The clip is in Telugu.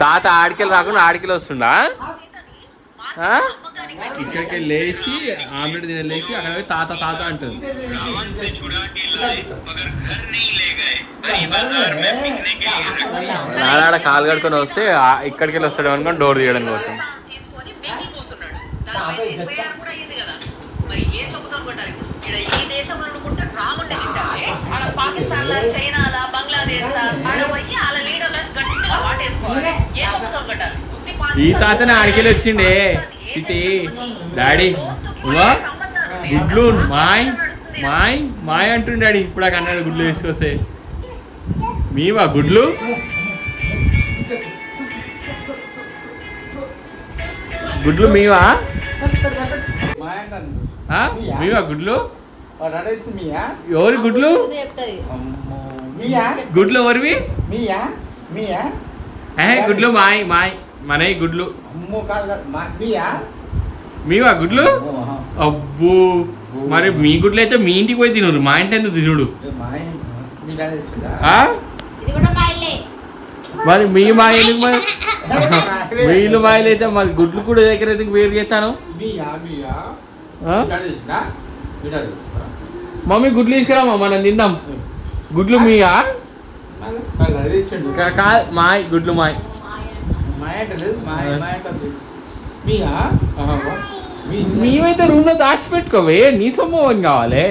తాత ఆడికెళ్ళి రాకుండా ఆడికెళ్ళి వస్తుండా? ఇక్కడికి లేచి ఆమ్లెట్ తినలేసి అక్కడ పోయి తాత తాత అంటుంది. నాడాడ కాలు కడుకొని వస్తే ఇక్కడికి వెళ్ళి వస్తాడు అనుకోని డోర్ తీయడం కోసం. ఈ తాతనే ఆడికెళ్ళి వచ్చిండే చిట్టి డాడీ గుడ్లు మాయ్ మాయ్ మాయ్ అంటుండే డాడీ ఇప్పుడు అన్నాడు గుడ్లు వేసుకొస్తే. మీవా గుడ్లు? గుడ్లు మీవా? మీవా గుడ్లు? ఎవరి గుడ్లు? గుడ్లు ఎవరివి? గుడ్లు మాయ్ మాయ్ మనవి గుడ్లు. మీవా గుడ్లు? అబ్బో మరి మీ గుడ్లు అయితే మీ ఇంటికి పోయి తినరు, మా ఇంట్లో ఎందుకు తినుడు? మరి మీ మాయ ఎందుకు? మరి వీళ్ళు మాయలు అయితే మరి గుడ్లు కూడా దగ్గర ఎందుకు వేరు చేస్తాను? మమ్మీ గుడ్లు తీసుకురామా మనం తిందాం. గుడ్లు మీయా? మాయ్ గుడ్లు మాయ్. మేమైతే రూమ్లో దాచిపెట్టుకోవే, నీ సొమ్ము కావాలి.